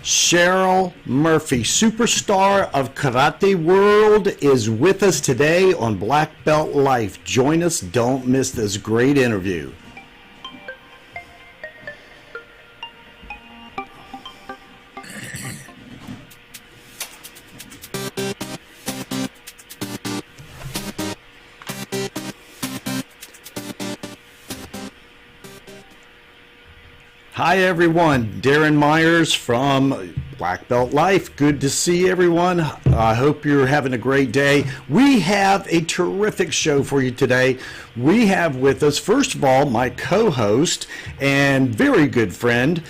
Cheryl Murphy, superstar of Karate World, is with us today on Black Belt Life. Join us. Don't miss this great interview. Hi everyone, Darren Myers from Black Belt Life. Good to see everyone. I hope you're having a great day. We have a terrific show for you today. We have with us, first of all, my co-host and very good friend,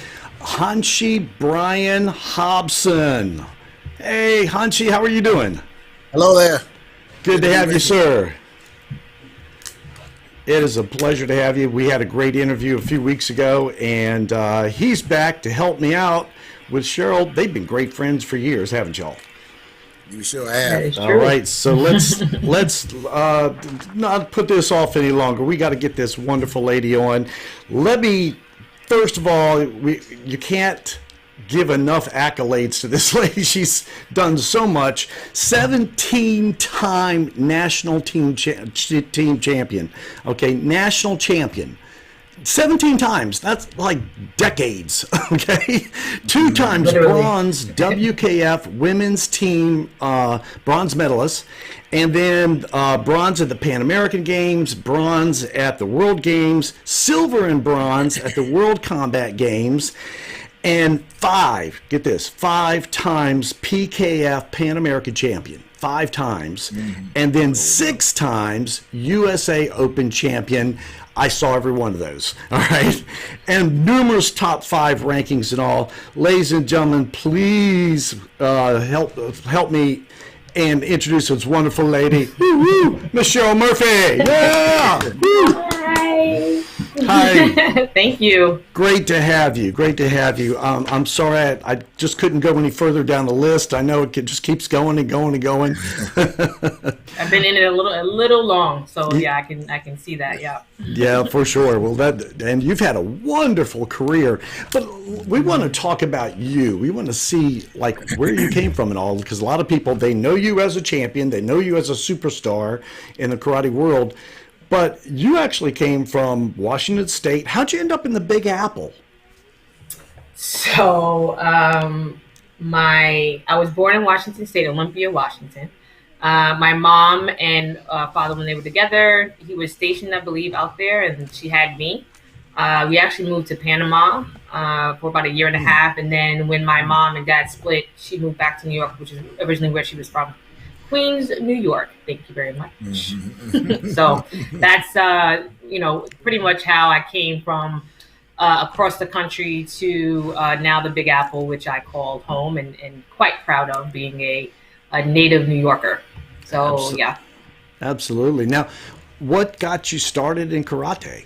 Hanshi Brian Hobson. Hey Hanshi, how are you doing? Hello there. Good to have you, sir. It is a pleasure to have you. We had a great interview a few weeks ago, and he's back to help me out with Cheryl. They've been great friends for years, haven't y'all? You sure have. All right, so let's not put this off any longer. We got to get this wonderful lady on. Let me, first of all, you can't give enough accolades to this lady. She's done so much. 17-time national team champion. Okay, national champion. 17 times. That's like decades. Okay, 2 times Literally. Bronze WKF women's team bronze medalist, and then bronze at the Pan American Games, bronze at the World Games, silver and bronze at the World Combat Games. And 5 times PKF Pan American champion, 5 times, and then 6 times USA Open champion. I saw every one of those, all right? And numerous top 5 rankings and all. Ladies and gentlemen, please help me and introduce this wonderful lady, Miss Cheryl Murphy. Yeah! Hi. Hi. Thank you. Great to have you. Great to have you. I'm sorry I just couldn't go any further down the list. I know it just keeps going and going and going. I've been in it a little long, so yeah, I can see that. Yeah. Yeah, for sure. Well, and you've had a wonderful career, but we want to talk about you. We want to see like where you came from and all, because a lot of people, they know you as a champion, they know you as a superstar in the karate world. But you actually came from Washington State. How'd you end up in the Big Apple? So I was born in Washington State, Olympia, Washington. My mom and father, when they were together, he was stationed, I believe, out there, and she had me. We actually moved to Panama for about a year and a half, and then when my mom and dad split, she moved back to New York, which is originally where she was from. Queens, New York. Thank you very much. So that's, pretty much how I came from across the country to now the Big Apple, which I called home and quite proud of being a native New Yorker. So, yeah. Absolutely. Now, what got you started in karate?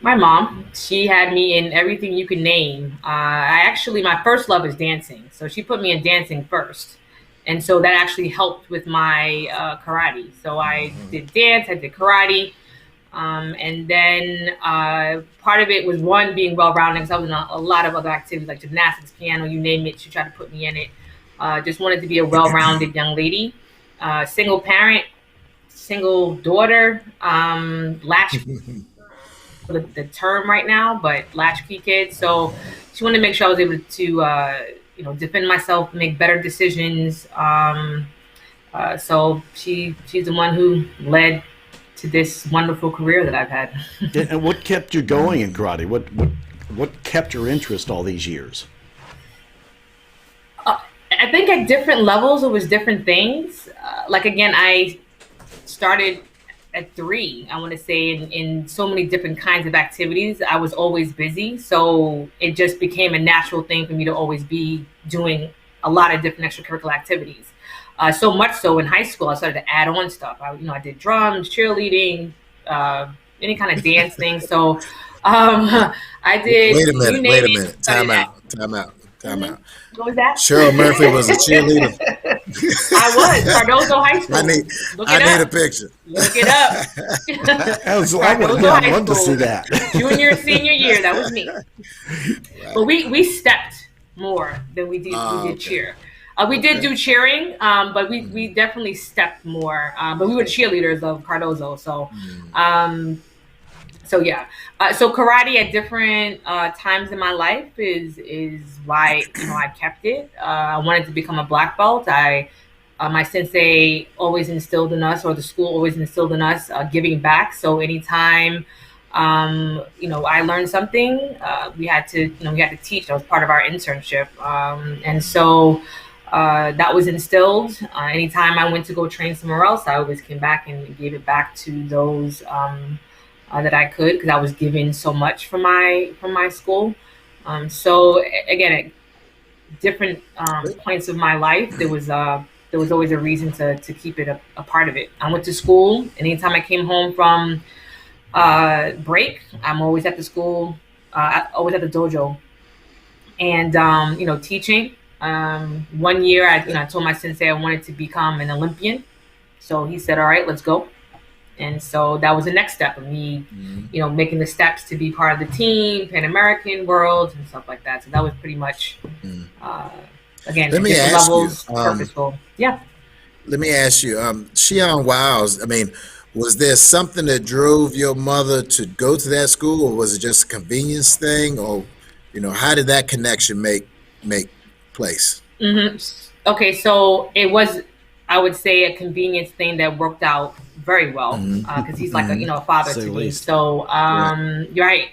My mom, she had me in everything you can name. My first love is dancing. So she put me in dancing first. And so that actually helped with my karate. So I did dance, I did karate. And then part of it was, one, being well-rounded, because I was in a lot of other activities like gymnastics, piano, you name it. She tried to put me in it. Just wanted to be a well-rounded young lady. Single parent, single daughter, latchkey, the term right now, but latchkey kid. So she wanted to make sure I was able to defend myself, make better decisions. So she's the one who led to this wonderful career that I've had. And what kept you going in karate? What kept your interest all these years? I think at different levels, it was different things. I started at 3, I want to say, in so many different kinds of activities. I was always busy, so it just became a natural thing for me to always be doing a lot of different extracurricular activities. So much so in high school, I started to add on stuff. I did drums, cheerleading, any kind of dance thing. So I did. Wait a minute. Time out. What was that? Cheryl Murphy was a cheerleader. I was. Cardozo High School. I need a picture. Look it up. I would love to see that. Junior, senior year, that was me. Right. But we stepped more than we did Okay. cheer. We did do cheering, but we definitely stepped more. But we were cheerleaders of Cardozo, so yeah. So karate at different times in my life is why I kept it. I wanted to become a black belt. My sensei always instilled in us, or the school always instilled in us, giving back. So anytime I learned something, we had to teach. That was part of our internship, and so that was instilled. Anytime I went to go train somewhere else, I always came back and gave it back to those that I could, because I was given so much from my school. So again, at different points of my life, there was always a reason to keep it a part of it. I went to school. Anytime I came home from break, I'm always at the school, always at the dojo, and teaching. 1 year, I told my sensei I wanted to become an Olympian, so he said, "All right, let's go." And so that was the next step of me, making the steps to be part of the team, Pan American, World, and stuff like that. So that was pretty much, again, Let me different ask levels, you, purposeful. Yeah. Let me ask you, Shion Wiles, I mean, was there something that drove your mother to go to that school, or was it just a convenience thing, or, how did that connection make place? Okay, so it was, I would say, a convenience thing that worked out very well, because he's like a father to me. So you're right.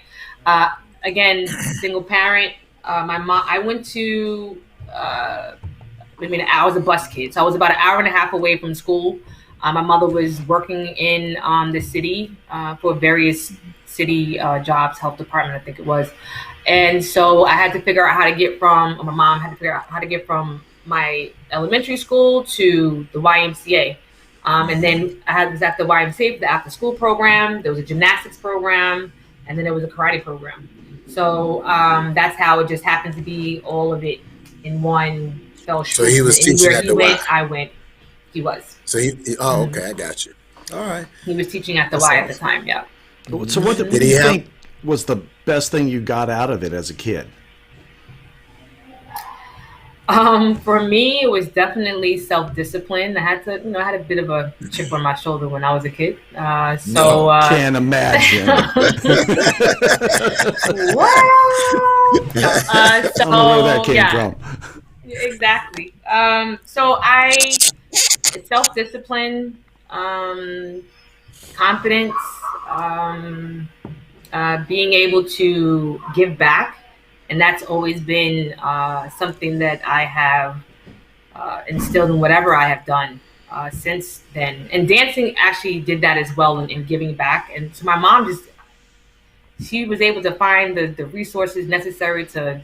Again, single parent. My mom. I went to. I was a bus kid, so I was about an hour and a half away from school. My mother was working in the city for various city jobs, health department, I think it was. And so I had to figure out how to get from. My mom had to figure out how to get from my elementary school to the YMCA. And then I was at the YMCA for the after school program. There was a gymnastics program, and then there was a karate program. So that's how it just happened to be, all of it in one fell swoop. So he was teaching at the Y. I went. He was. So okay, I got you. All right. He was teaching at the Y at the time, yeah. So what do you think was the best thing you got out of it as a kid? For me, it was definitely self-discipline. I had a bit of a chip on my shoulder when I was a kid. Can't imagine. I don't know where that came from. Exactly. So self-discipline, confidence, being able to give back. And that's always been something that I have instilled in whatever I have done since then. And dancing actually did that as well in giving back. And so my mom she was able to find the resources necessary to,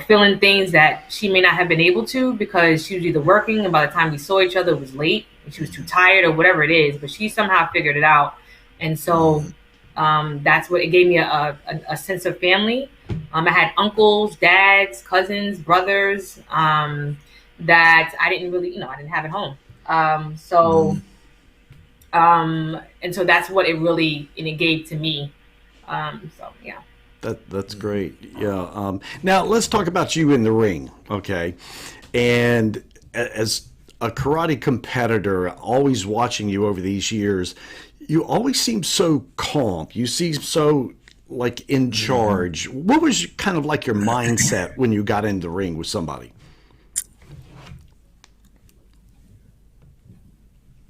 fill in things that she may not have been able to, because she was either working, and by the time we saw each other, it was late, and she was too tired, or whatever it is. But she somehow figured it out. And so that's what it gave me, a sense of family. I had uncles, dads, cousins, brothers that I didn't really, I didn't have at home. And so that's what it gave to me. So yeah. That's great. Yeah. Now let's talk about you in the ring, okay? And as a karate competitor, always watching you over these years, you always seem so calm. You seem so like in charge. What was kind of like your mindset when you got in the ring with somebody?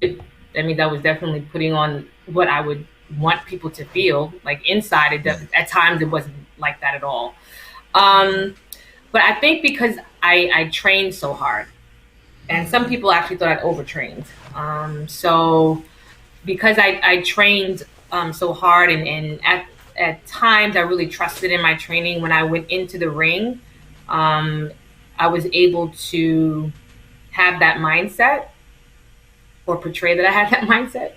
That was definitely putting on what I would want people to feel. Like inside, at times it wasn't like that at all. But I think because I trained so hard, and some people actually thought I'd overtrained. So because I trained so hard, and at times I really trusted in my training, when I went into the ring, I was able to have that mindset, or portray that I had that mindset.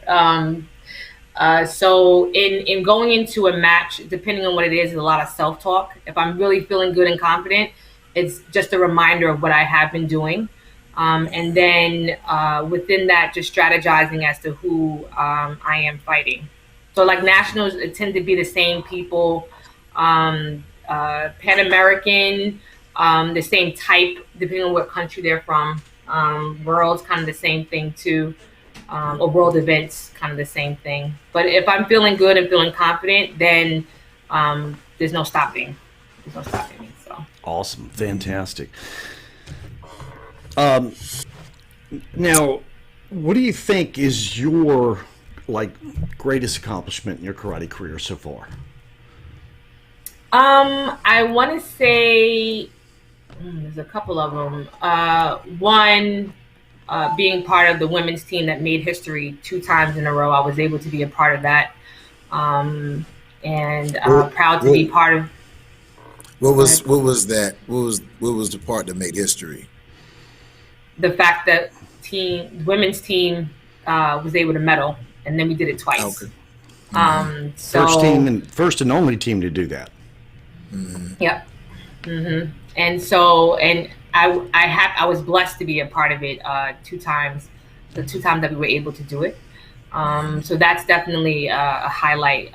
So in going into a match, depending on what it is a lot of self-talk. If I'm really feeling good and confident, it's just a reminder of what I have been doing. And then within that, just strategizing as to who I am fighting. So like nationals, it tend to be the same people. Pan American, the same type, depending on what country they're from. World's kind of the same thing too, or world events, kind of the same thing. But if I'm feeling good and feeling confident, then there's no stopping. There's no stopping me. So Awesome, fantastic. Now, what do you think is your greatest accomplishment in your karate career so far? I want to say there's a couple of them. One, being part of the women's team that made history 2 times in a row. I was able to be a part of that, and proud to be part of. What was that? What was the part that made history? The fact that women's team was able to medal, and then we did it twice. Okay. So first and only team to do that. Yep. And I was blessed to be a part of it 2 times, the 2 times that we were able to do it. So that's definitely a highlight.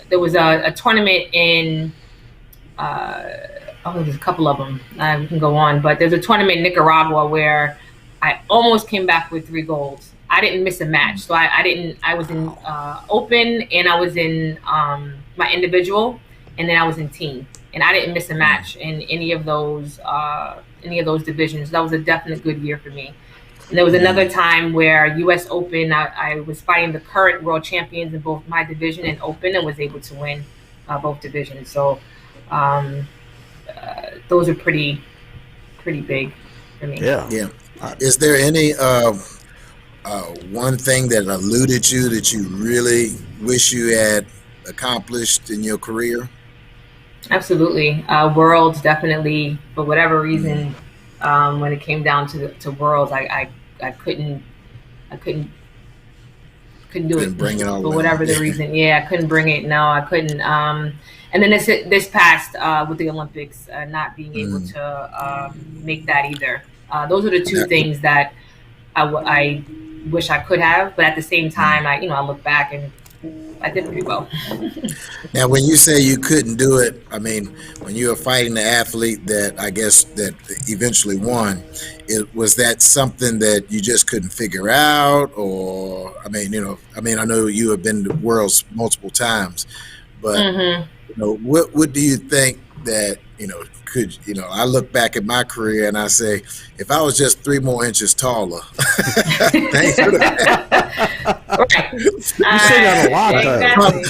There was a tournament in, there's a couple of them. We can go on, but there's a tournament in Nicaragua where I almost came back with 3 golds. I didn't miss a match. So I was in open, and I was in my individual, and then I was in team. And I didn't miss a match in any of those divisions. That was a definite good year for me. And there was another time where U.S. Open, I was fighting the current world champions in both my division and Open, and was able to win both divisions. So those are pretty big for me. Yeah. Is there any one thing that eluded you that you really wish you had accomplished in your career? Absolutely. Worlds, definitely, for whatever reason, when it came down to Worlds, I couldn't do it bring it all for whatever the reason. Yeah, I couldn't bring it. No, I couldn't. And then this past with the Olympics, not being able to make that either. Those are the 2 things that I wish I could have, but at the same time, I look back and I did pretty well. Now, when you say you couldn't do it, I mean, when you were fighting the athlete that I guess that eventually won, was that something that you just couldn't figure out, or I know you have been to Worlds multiple times, but what do you think that I look back at my career and I say, if I was just 3 more inches taller, things would have Right. You say that a lot. Exactly,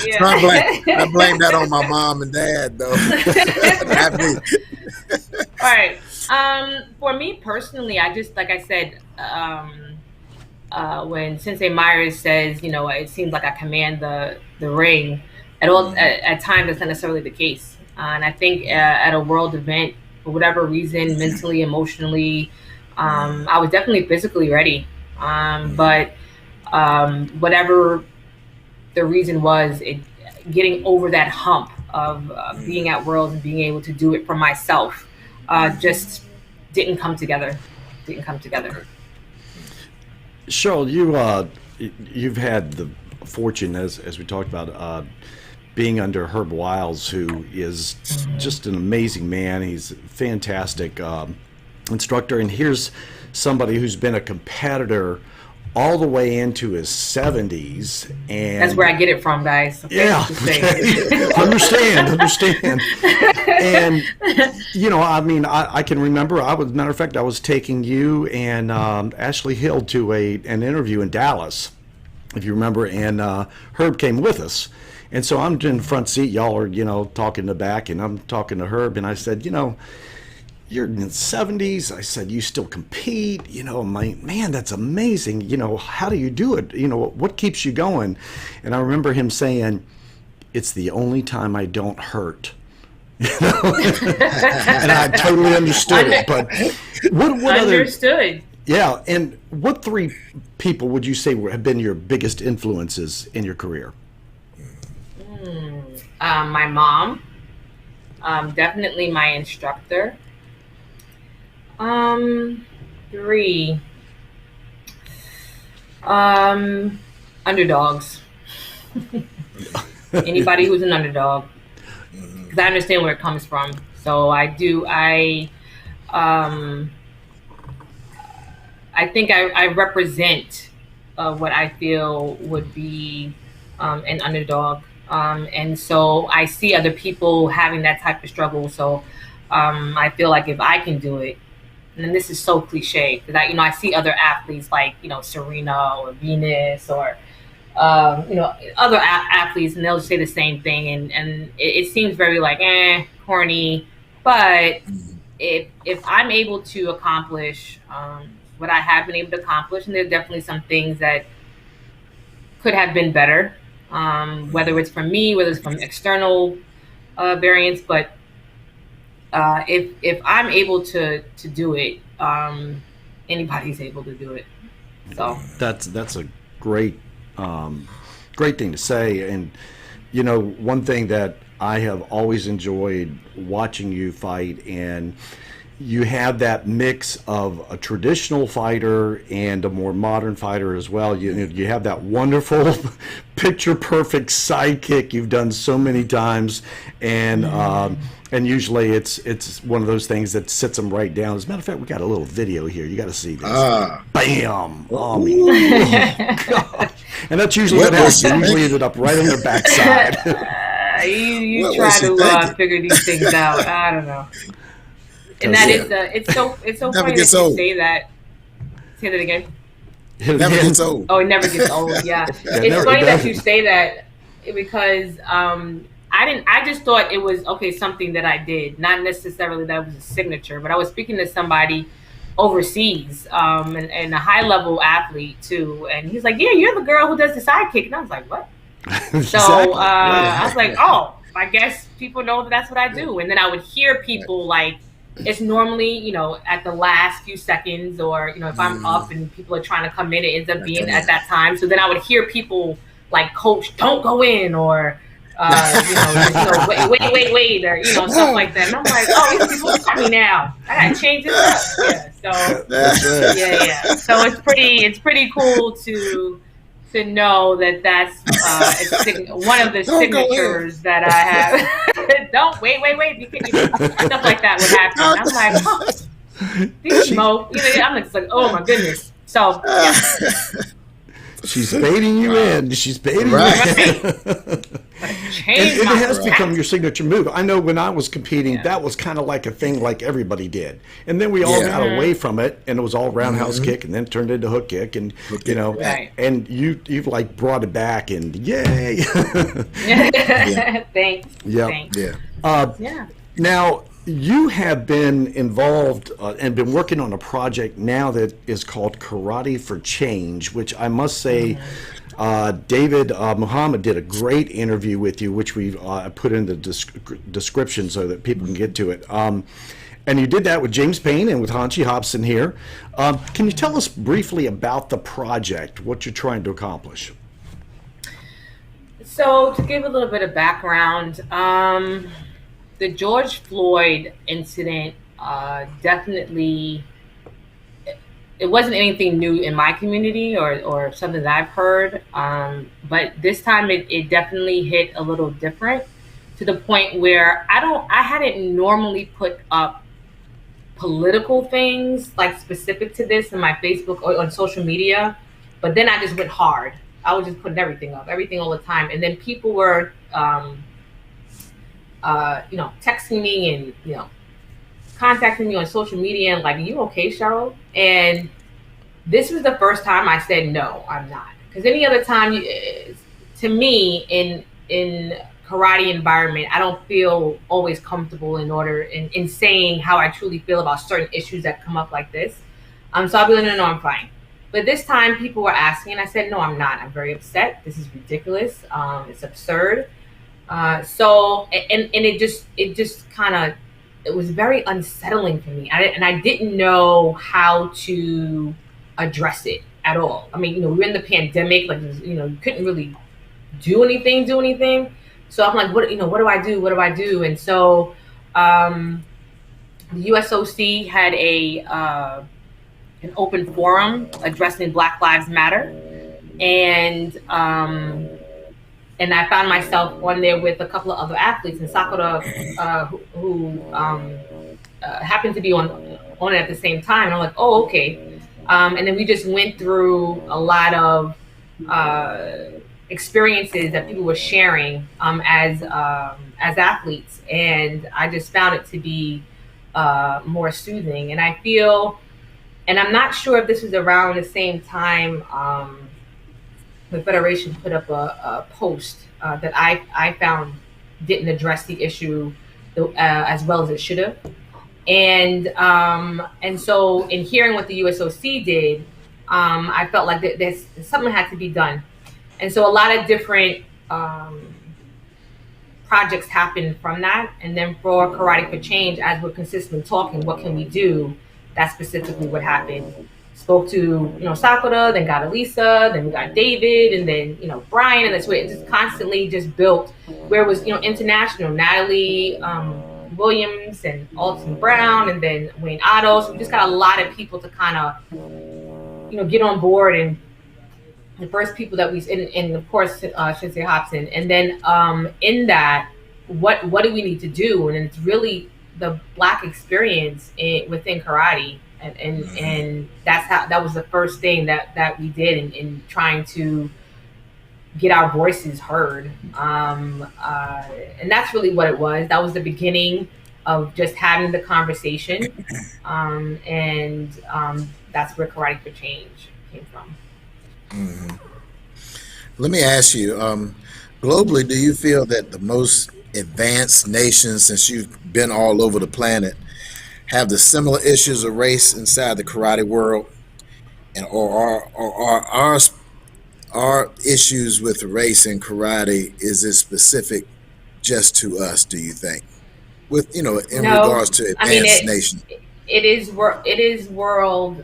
yeah. I blame that on my mom and dad, though. Not me. All right. For me personally, I just, like I said, when Sensei Myers says, it seems like I command the ring, at times that's not necessarily the case. And I think at a world event, for whatever reason, mentally, emotionally, I was definitely physically ready. But whatever the reason was, getting over that hump of being at Worlds and being able to do it for myself just didn't come together. Cheryl, you've had the fortune, as we talked about, being under Herb Wiles, who is just an amazing man. He's a fantastic instructor, and here's somebody who's been a competitor all the way into his 70s, and that's where I get it from, guys. Okay? Yeah, understand. And I can remember. Matter of fact, I was taking you and Ashley Hill to an interview in Dallas, if you remember, and Herb came with us. And so I'm in the front seat, y'all are, talking in the back, and I'm talking to Herb, and I said, you're in the 70s. I said, you still compete, man, that's amazing. How do you do it? What keeps you going? And I remember him saying, it's the only time I don't hurt. And I totally understood it. But what understood? Yeah. And what 3 people would you say have been your biggest influences in your career? My mom, definitely my instructor. 3, underdogs. Anybody who's an underdog, because I understand where it comes from. So um, I think I represent what I feel would be an underdog. And so I see other people having that type of struggle. So I feel like if I can do it, and this is so cliche because I see other athletes like Serena or Venus or other athletes, and they'll say the same thing, and it seems very like corny, but if I'm able to accomplish what I have been able to accomplish, and there's definitely some things that could have been better, whether it's from me, whether it's from external variants, but if I'm able to do it, anybody's able to do it. So That's a great great thing to say. And one thing that I have always enjoyed watching you fight, and you have that mix of a traditional fighter and a more modern fighter as well. You have that wonderful picture perfect sidekick you've done so many times, and usually it's one of those things that sits them right down. As a matter of fact, we got a little video here. You got to see this. Bam! Oh, gosh. And that's usually what happens. You usually ended up right on their backside. You try to figure these things out. I don't know. And that is it's so funny that you say that. Say that again. It never gets old. Oh, it never gets old. Yeah, it's funny that you say that because I just thought it was something that I did, not necessarily that it was a signature. But I was speaking to somebody overseas, and a high level athlete too, and he's like, "Yeah, you're the girl who does the sidekick," and I was like, "What?" So I was like, "Oh, I guess people know that's what I do." And then I would hear people like, it's normally, at the last few seconds, or, if I'm up and people are trying to come in, it ends up being at that time. So then I would hear people like, "Coach, don't go in," or, wait, or, stuff like that. And I'm like, oh, these people look at me now. I gotta change this up. Yeah. So, yeah. So it's pretty cool to know that's one of the signatures that I have. Don't wait. Stuff like that would happen. I'm like, oh, I'm just like, oh my goodness. So yeah. She's baiting you in. She's baiting you in. And it has become your signature move. I know when I was competing, that was kind of like a thing like everybody did. And then we all got away from it, and it was all roundhouse kick, and then turned into hook kick, and and you've like brought it back, and yay! Thanks. Yeah. Now, you have been involved and been working on a project now that is called Karate for Change, which I must say, David Muhammad did a great interview with you, which we put in the description so that people can get to it. And you did that with James Payne and with Hanchi Hobson here. Can you tell us briefly about the project, what you're trying to accomplish? So to give a little bit of background, the George Floyd incident definitely, it wasn't anything new in my community or something that I've heard, but this time it definitely hit a little different, to the point where I hadn't normally put up political things like specific to this in my Facebook or on social media, but then I just went hard. I was just putting everything up, everything all the time, and then people were texting me and, contacting me on social media and like, "You okay, Cheryl?" And this was the first time I said, "No, I'm not." Because any other time, to me, in karate environment, I don't feel always comfortable in saying how I truly feel about certain issues that come up like this. So I'll be like, no, I'm fine. But this time people were asking, and I said, "No, I'm not. I'm very upset. This is ridiculous. It's absurd." So it just kind of, it was very unsettling for me. I didn't know how to address it at all. I mean, we're in the pandemic, like, you couldn't really do anything. So I'm like, what do I do? What do I do? And so, the USOC had an open forum addressing Black Lives Matter. And and I found myself on there with a couple of other athletes, and Sakura, who happened to be on it at the same time. And I'm like, oh, okay. And then we just went through a lot of experiences that people were sharing as athletes, and I just found it to be more soothing. And I feel, and I'm not sure if this was around the same time. The Federation put up a post that I found didn't address the issue as well as it should have. And so in hearing what the USOC did, I felt like there's something had to be done. And so a lot of different projects happened from that. And then for Karate for Change, as we're consistently talking, what can we do? That's specifically what happened. Spoke to, Sakura, then got Elisa, then we got David, and then, Brian, and that's where it just constantly just built, where it was, international, Natalie Williams and Alton Brown, and then Wayne Otto. So we just got a lot of people to kind of, get on board. And the first people that and of course, Sensei Hobson. And then in that, what do we need to do? And it's really the Black experience within karate. And that was the first thing that we did in trying to get our voices heard. And that's really what it was. That was the beginning of just having the conversation. And that's where Karate for Change came from. Mm-hmm. Let me ask you, globally, do you feel that the most advanced nations, since you've been all over the planet, have the similar issues of race inside the karate world, and or are our issues with race in karate, is it specific just to us, do you think, with in No, regards to I mean advanced nations? it is world.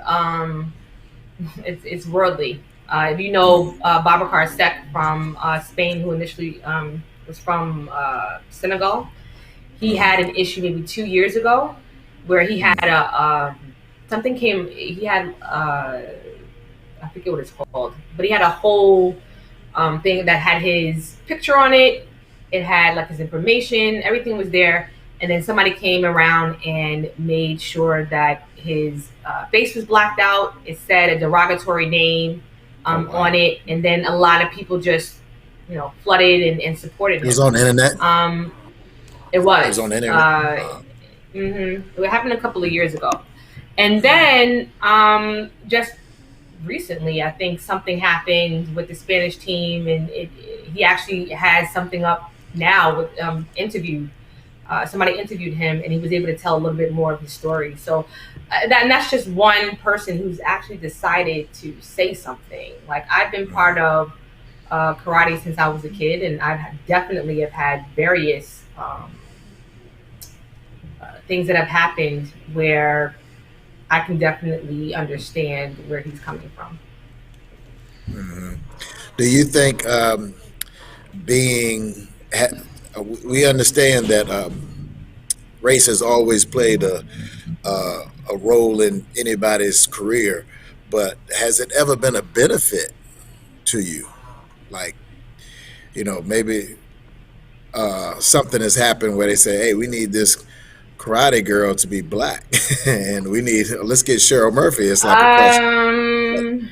It's worldly. If you know Babacar Seck from Spain, who initially was from Senegal, he had an issue maybe 2 years ago where he had he had I forget what it's called, but he had a whole thing that had his picture on it. It had like his information, everything was there. And then somebody came around and made sure that his face was blacked out. It said a derogatory name on it. And then a lot of people just, flooded and supported him. It was on the internet? It was. It was on the internet? It happened a couple of years ago. And then just recently, I think something happened with the Spanish team, and he actually has something up now with somebody interviewed him, and he was able to tell a little bit more of his story. So that's just one person who's actually decided to say something. Like, I've been part of karate since I was a kid, and I definitely have had various things that have happened where I can definitely understand where he's coming from. Mm-hmm. Do you think we understand that race has always played a role in anybody's career, but has it ever been a benefit to you? Like, maybe something has happened where they say, hey, we need this karate girl to be Black and let's get Cheryl Murphy. It's like a question.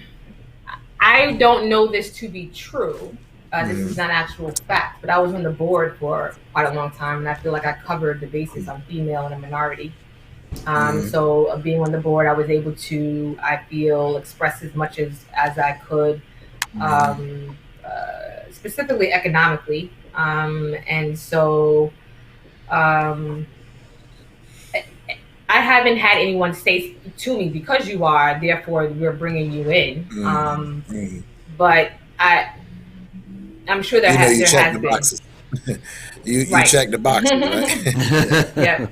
I don't know this to be true. This is not actual fact, but I was on the board for quite a long time, and I feel like I covered the basis on female and a minority. So being on the board, I was able to, I feel, express as much as I could, specifically economically. And so I haven't had anyone say to me, because you are, therefore we're bringing you in. But I'm sure there has been. Boxes. you check the boxes, right? Yeah.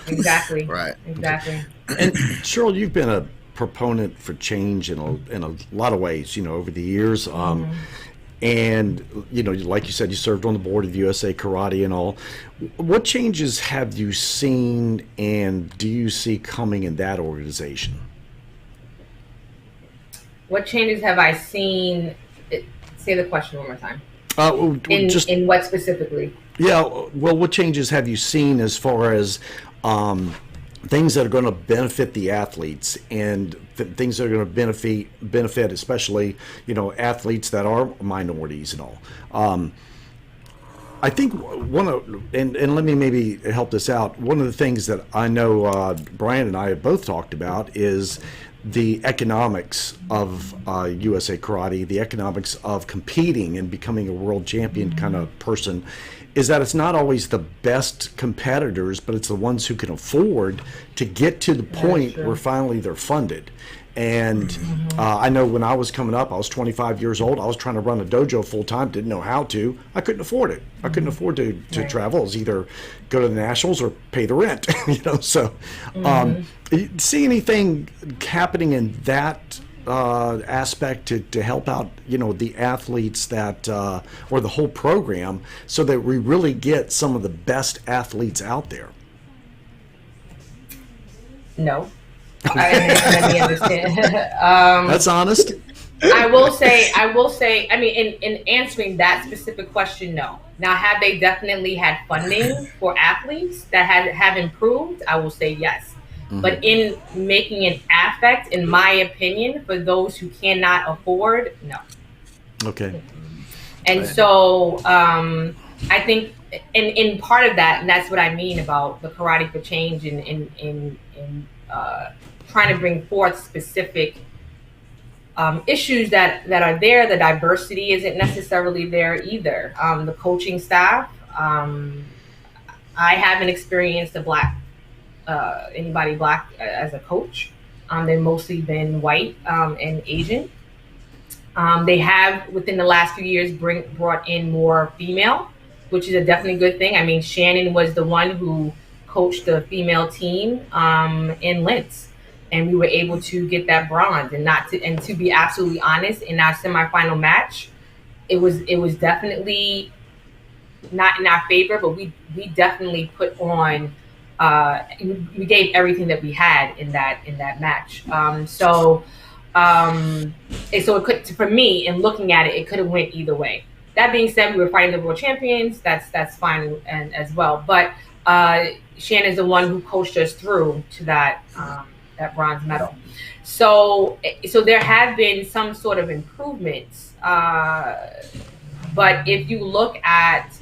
Exactly. Right. Exactly. And Cheryl, you've been a proponent for change in a lot of ways, over the years. And, like you said, you served on the board of USA Karate and all. What changes have you seen, and do you see coming in that organization? What changes have I seen? Say the question one more time. In what specifically? Yeah, well, what changes have you seen as far as things that are going to benefit the athletes and things that are going to benefit especially, athletes that are minorities and all? I think and let me maybe help this out. One of the things that I know Brian and I have both talked about is the economics of USA Karate, the economics of competing and becoming a world champion kind of person, is that it's not always the best competitors, but it's the ones who can afford to get to the point where finally they're funded. And I know when I was coming up, I was 25 years old. I was trying to run a dojo full time, didn't know how to. I couldn't afford it. I couldn't afford to travel. It was either go to the Nationals or pay the rent. So see anything happening in that aspect to help out, the athletes that or the whole program, so that we really get some of the best athletes out there? No. Let me understand. That's honest. I will say, I mean, in answering that specific question, no. Now, have they definitely had funding for athletes that have improved? I will say yes. But in making an affect, in my opinion, for those who cannot afford, no. Okay. And so I think in part of that, and that's what I mean about the Karate for Change in trying to bring forth specific issues that are there. The diversity isn't necessarily there either. The coaching staff, I haven't experienced anybody black as a coach. They've mostly been white and Asian. They have, within the last few years, brought in more female, which is a definitely good thing. I mean, Shannon was the one who coached the female team in Lentz, and we were able to get that bronze. And to be absolutely honest, in our semifinal match, it was definitely not in our favor, but we definitely put on. We gave everything that we had in that match. So it could, for me, in looking at it, it could have went either way. That being said, we were fighting the world champions. That's fine and as well. But Shannon's the one who coached us through to that bronze medal. So there have been some sort of improvements. But if you look at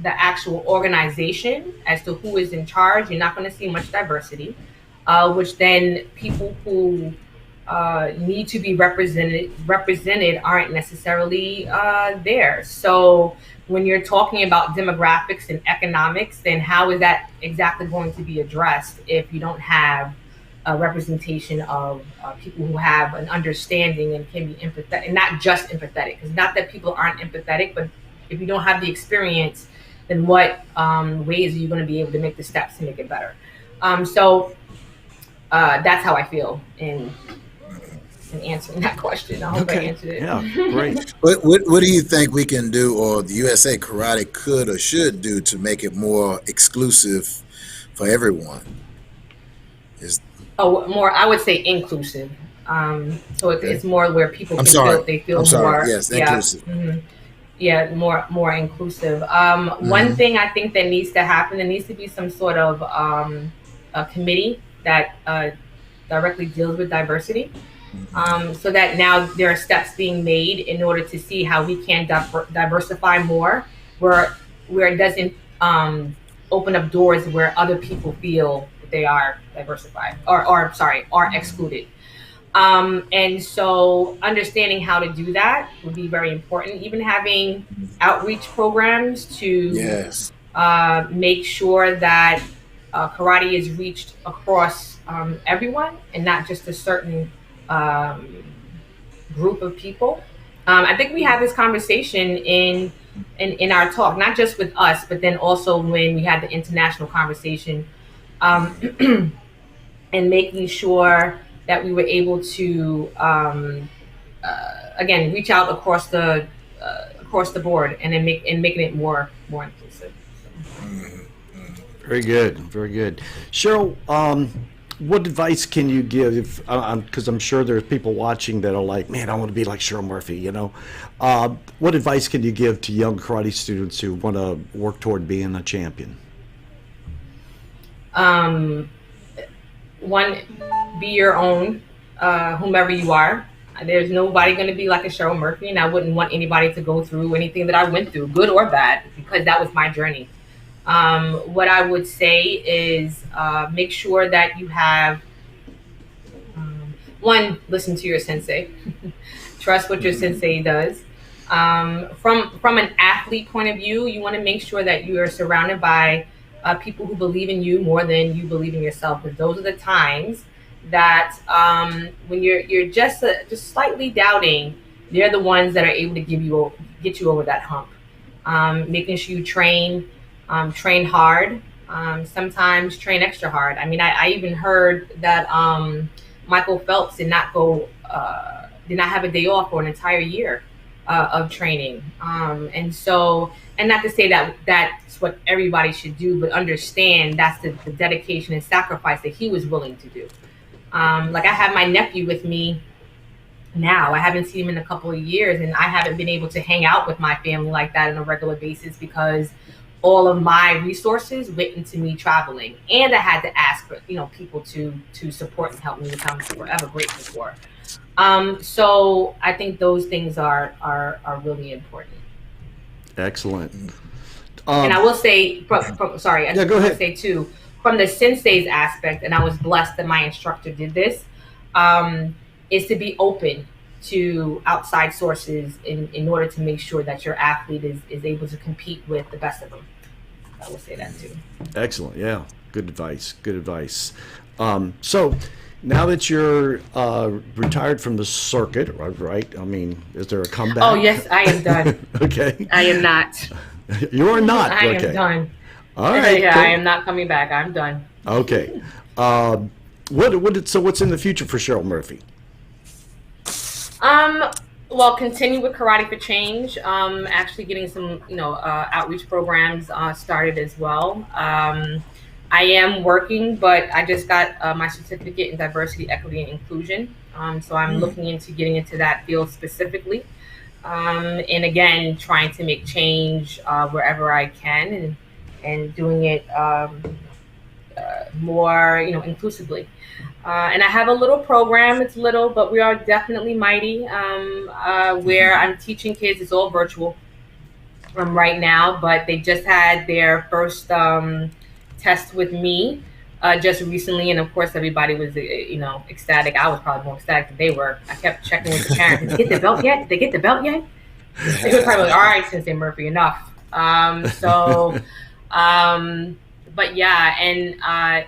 the actual organization as to who is in charge, you're not going to see much diversity, which then people who need to be represented aren't necessarily there. So when you're talking about demographics and economics, then how is that exactly going to be addressed if you don't have a representation of people who have an understanding and can be empathetic, and not just empathetic? Because not that people aren't empathetic, but if you don't have the experience, then what ways are you going to be able to make the steps to make it better? So that's how I feel in answering that question. I hope I answered it. Yeah, great. What do you think we can do, or the USA Karate could or should do, to make it more exclusive for everyone? More, I would say inclusive. So it's more where people feel more. Yes, inclusive. Yeah, more inclusive. One thing I think that needs to happen, there needs to be some sort of a committee that directly deals with diversity, so that now there are steps being made in order to see how we can diversify more, where it doesn't open up doors where other people feel that they are diversified are excluded. And so understanding how to do that would be very important. Even having outreach programs to make sure that karate is reached across everyone and not just a certain group of people. I think we had this conversation in our talk, not just with us, but then also when we had the international conversation, and making sure that we were able to again reach out across the board and then making it more inclusive. Very good, very good. Cheryl, What advice can you give? Because I'm sure there's people watching that are like, man, I want to be like Cheryl Murphy, you know. What advice can you give to young karate students who want to work toward being a champion? Um, One, be your own, whomever you are. There's nobody going to be like a Cheryl Murphy, and I wouldn't want anybody to go through anything that I went through, good or bad, because that was my journey. What I would say is make sure that you have one, listen to your sensei. Trust what your sensei does. From an athlete point of view, you want to make sure that you are surrounded by people who believe in you more than you believe in yourself. Because those are the times that when you're just slightly doubting, they're the ones that are able to get you over that hump. Making sure you train hard. Sometimes train extra hard. I mean, I even heard that Michael Phelps did not have a day off for an entire year of training. And not to say that that's what everybody should do, but understand that's the dedication and sacrifice that he was willing to do. Like I have my nephew with me now. I haven't seen him in a couple of years, and I haven't been able to hang out with my family like that on a regular basis because all of my resources went into me traveling, and I had to ask for people to support and help me, which I'm forever grateful for. So I think those things are really important. Excellent. And I will say, sorry, I just go want ahead. to say too, from the sensei's aspect, and I was blessed that my instructor did this, is to be open to outside sources in order to make sure that your athlete is able to compete with the best of them. I will say that too. Excellent. Yeah. Good advice. Good advice. So now that you're retired from the circuit, right? I mean, is there a comeback? Oh, yes, I am done. Okay. I am not. You're not? I Okay. am done. All right. Yeah, cool. I am not coming back. I'm done. Okay. So what's in the future for Cheryl Murphy? Well, continue with Karate for Change. Actually getting some, outreach programs started as well. I am working, but I just got my certificate in diversity, equity, and inclusion. So I'm looking into getting into that field specifically. And again, trying to make change wherever I can and doing it more, inclusively. And I have a little program. It's little, but we are definitely mighty. Where I'm teaching kids, it's all virtual right now, but they just had their first test with me just recently, and of course everybody was ecstatic. I was probably more ecstatic than they were. I kept checking with the parents. Did they get the belt yet? Did they get the belt yet? They were probably like, all right, Sensei Murphy, enough. But yeah, and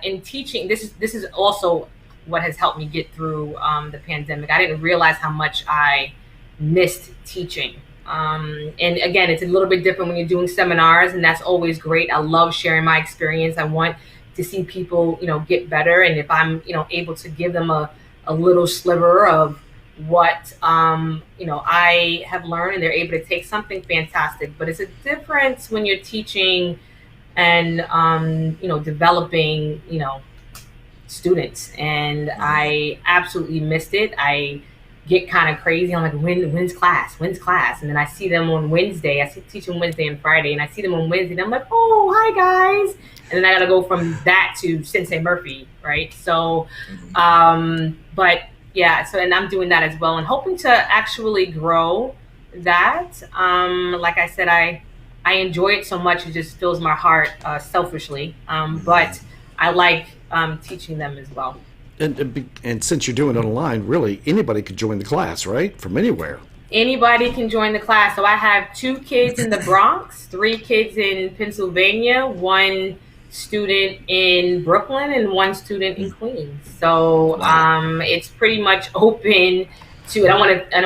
in teaching, this is also what has helped me get through the pandemic. I didn't realize how much I missed teaching. And again, it's a little bit different when you're doing seminars, and that's always great. I love sharing my experience. I want to see people, get better. And if I'm, able to give them a little sliver of what, I have learned, and they're able to take something fantastic. But it's a difference when you're teaching and, developing, students. And I absolutely missed it. I get kind of crazy. I'm like, when's class? And then I see them on Wednesday. I teach them Wednesday and Friday, and I see them on Wednesday, and I'm like, oh, hi guys. And then I got to go from that to Sensei Murphy, right? So, but yeah, so, and I'm doing that as well, and hoping to actually grow that. Like I said, I enjoy it so much, it just fills my heart selfishly. But I like teaching them as well. And since you're doing it online, really anybody could join the class, right? From anywhere. Anybody can join the class. So I have 2 kids in the Bronx, 3 kids in Pennsylvania, 1 student in Brooklyn, and 1 student in Queens. So it's pretty much open to. And I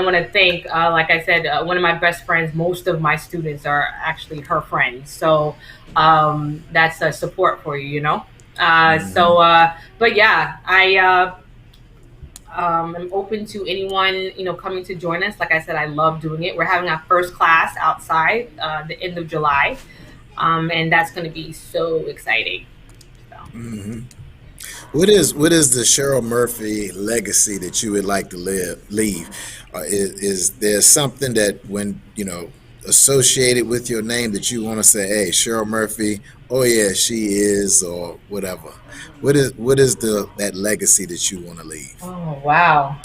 want to thank, like I said, one of my best friends. Most of my students are actually her friends. So that's a support for you, But yeah, I'm open to anyone, coming to join us. Like I said, I love doing it. We're having our first class outside the end of July, and that's going to be so exciting. So. What is the Cheryl Murphy legacy that you would like to leave? Is there something that when associated with your name that you want to say, hey, Cheryl Murphy, oh yeah, she is, or whatever? What is that legacy that you want to leave? Oh wow.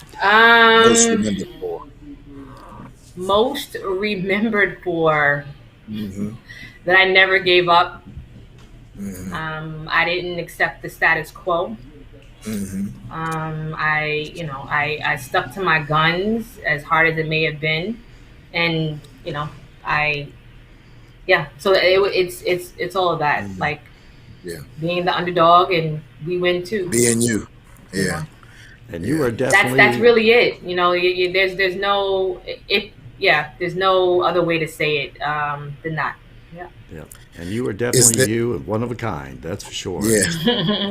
Most remembered for. Most remembered for Mm-hmm. that I never gave up. Mm-hmm. I didn't accept the status quo. Mm-hmm. I stuck to my guns as hard as it may have been, and I yeah. So it's all of that, Mm-hmm. like Yeah. being the underdog, and we win too. Being you. You Yeah. know, And you Yeah. are that's definitely, really it. There's no there's no other way to say it than that. Yeah. yeah, and you are Is definitely that you, one of a kind. That's for sure. yeah.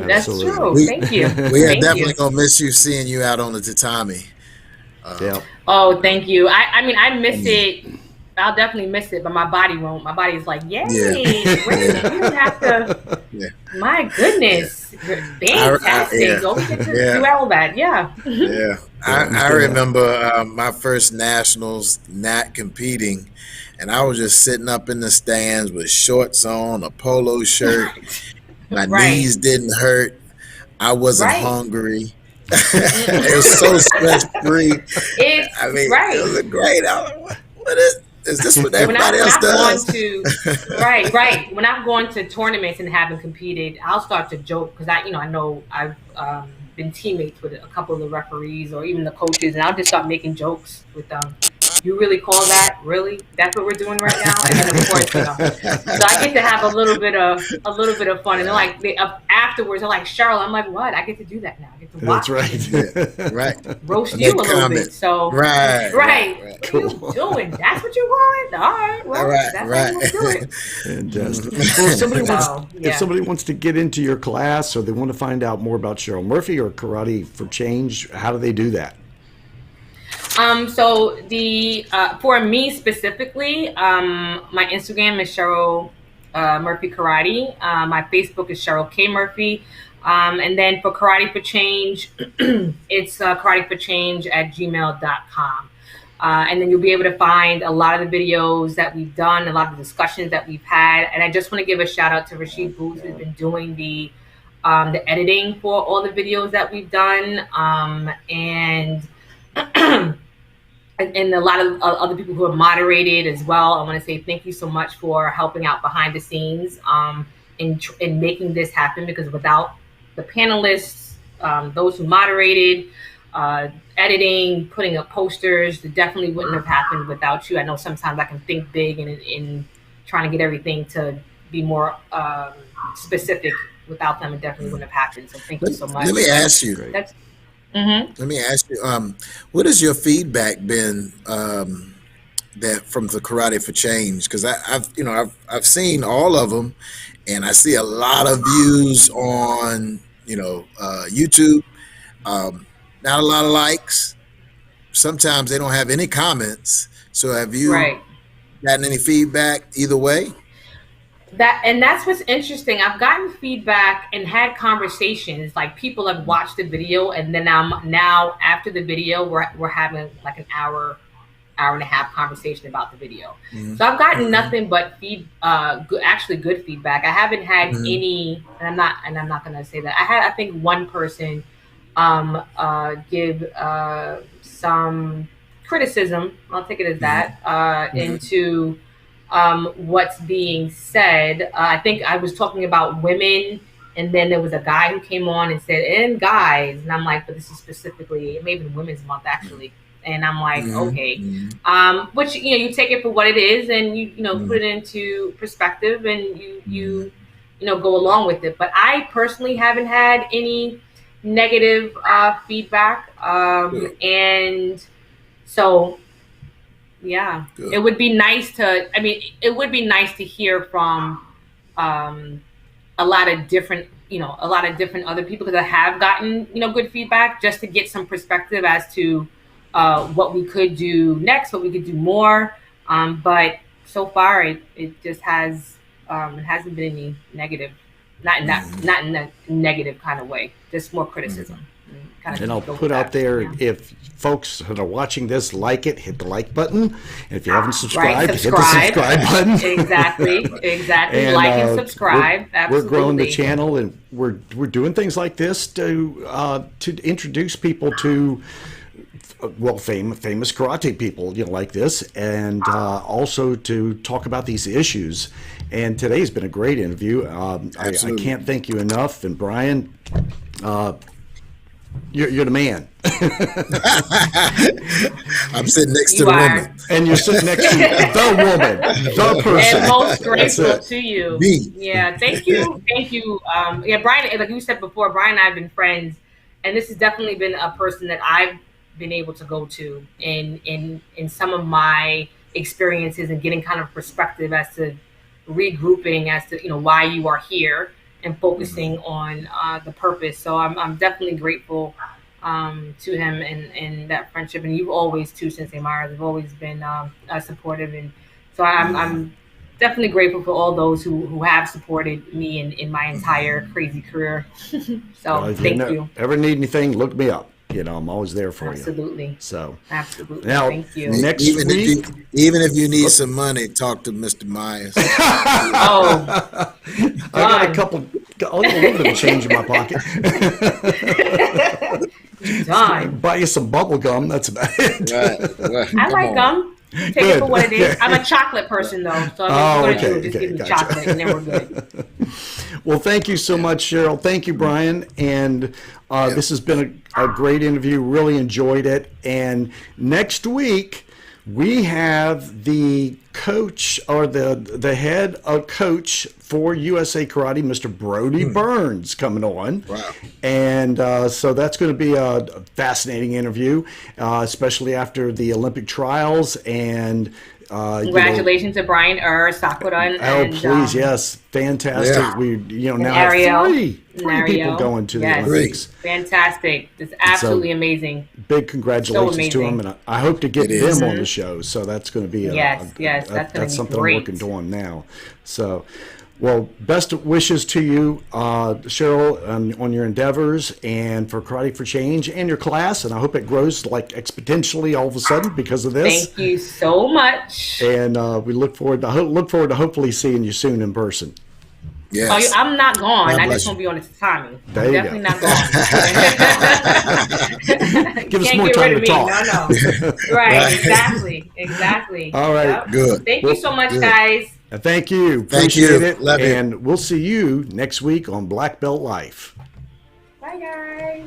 That's Absolutely. true. We Thank you. we are Thank definitely you. gonna miss you seeing you out on the tatami. Yeah. Oh, thank you. I mean, I I miss mean, it. I'll definitely miss it, but my body won't. My body's like, yeah. yay, great. Yeah. We don't have to. Yeah. My Yeah. goodness, fantastic. Yeah. Don't we get to Yeah. do all that? Yeah. Yeah. Yeah, I he's gonna. remember my first nationals not competing, and I was just sitting up in the stands with shorts on, a polo shirt. My Right. knees didn't hurt. I wasn't Right. hungry. It was so stress free. It's I mean, it right. was a great. I was like, what is this what When I everybody when else I've gone does? to right when I've gone to tournaments and haven't competed, I'll start to joke because I know I've been teammates with a couple of the referees or even the coaches, and I'll just start making jokes with them. You really call that? Really? That's what we're doing right now? And then of course, so I get to have a little bit of fun, and they're like, afterwards, they're like, Cheryl, I'm like, what? I get to do that now. I get to That's watch right. and Yeah, right. roast you Make a little bit. comments. So Right, right, right, right, what are you doing? That's what you want? All right, well, right, that's how right. you want to do it. Fantastic. Well, So if yeah. somebody wants to get into your class or they want to find out more about Cheryl Murphy or Karate for Change, how do they do that? So the for me specifically, my Instagram is Cheryl Murphy Karate. My Facebook is Cheryl K Murphy. And then for Karate for Change, it's karateforchange@gmail.com. And then you'll be able to find a lot of the videos that we've done, a lot of the discussions that we've had. And I just want to give a shout out to Rashid Booth, who's been doing the editing for all the videos that we've done. And a lot of other people who have moderated as well. I want to say thank you so much for helping out behind the scenes in making this happen, because without the panelists, those who moderated, editing, putting up posters, it definitely wouldn't have happened without you. I know sometimes I can think big in trying to get everything to be more specific. Without them, it definitely wouldn't have happened. So thank you so much. Let me ask you. Great. That's Let me ask you. What has your feedback been that from the Karate for Change? Because I've seen all of them, and I see a lot of views on YouTube. Not a lot of likes. Sometimes they don't have any comments. So have you right. gotten any feedback either way? That's what's interesting. I've gotten feedback and had conversations. Like, people have watched the video, and then now after the video, we're having like an hour and a half conversation about the video. Mm-hmm. So I've gotten nothing but good feedback. I haven't had Mm-hmm. any, and I'm not going to say that. I think one person give some criticism. I'll take it as that into what's being said. I think I was talking about women, and then there was a guy who came on and said, and guys, and I'm like, but this is specifically, it may be Women's Month actually. And I'm like, okay, which, you take it for what it is, and you put it into perspective, and you go along with it. But I personally haven't had any negative feedback. And so, yeah, Good. it would be nice to hear from a lot of different other people, because I have gotten good feedback, just to get some perspective as to what we could do next, what we could do more. But so far it just has it hasn't been any negative not in a negative kind of way, just more criticism. Kind of And I'll put out there, if folks that are watching this like it, hit the like button. And if you haven't subscribed, hit the subscribe button. Exactly. And, like and subscribe. We're growing the channel, and we're doing things like this to introduce people to famous karate people, like this, and also to talk about these issues. And today's been a great interview. I can't thank you enough. And Brian, you're the man. I'm sitting next to the woman. And you're sitting next to the woman, the person. And most grateful to you. Me. Yeah, thank you. Brian, like you said before, Brian and I have been friends, and this has definitely been a person that I've been able to go to in some of my experiences and getting kind of perspective as to regrouping as to why you are here and focusing on the purpose. So I'm definitely grateful to him and that friendship. And you've always too, Sensei Myers, have always been supportive. And so I'm definitely grateful for all those who have supported me in my entire crazy career. So thank you. Ever need anything, look me up. I'm always there for you. Absolutely. So absolutely. Now, thank you. Next even week, even if you need some money, talk to Mr. Myers. Oh, I got a little bit of change in my pocket. Done. Buy you some bubble gum. That's about it. Right. I like gum. Take it for what it is. I'm a chocolate person though, so I'm going to just give me chocolate, and then we're good. Well, thank you so much, Cheryl. Thank you, Brian. And this has been a great interview. Really enjoyed it. And next week we have the coach, or the head coach for USA Karate, Mr. Brody Burns, coming on. Wow. And so that's going to be a fascinating interview, especially after the Olympic trials. And congratulations to Brian Sakura. Please, yes, fantastic. Yeah. We now have three people going to the Olympics. Fantastic. It's absolutely aming. Big congratulations to them, and I hope to get them on the show. So that's going to be that's something great. I'm working on now. So, well, best wishes to you, Cheryl, on your endeavors and for Karate for Change and your class. And I hope it grows like exponentially all of a sudden because of this. Thank you so much. And we look forward to hopefully seeing you soon in person. Yes. Oh, I'm not gone. I just won't be on this timing. There I'm you definitely not gone. Give us more time to talk. No. Right. Exactly. All right. Yep. Good. Thank you so much, guys. Thank you. Appreciate it. Love it. And we'll see you next week on Black Belt Life. Bye, guys.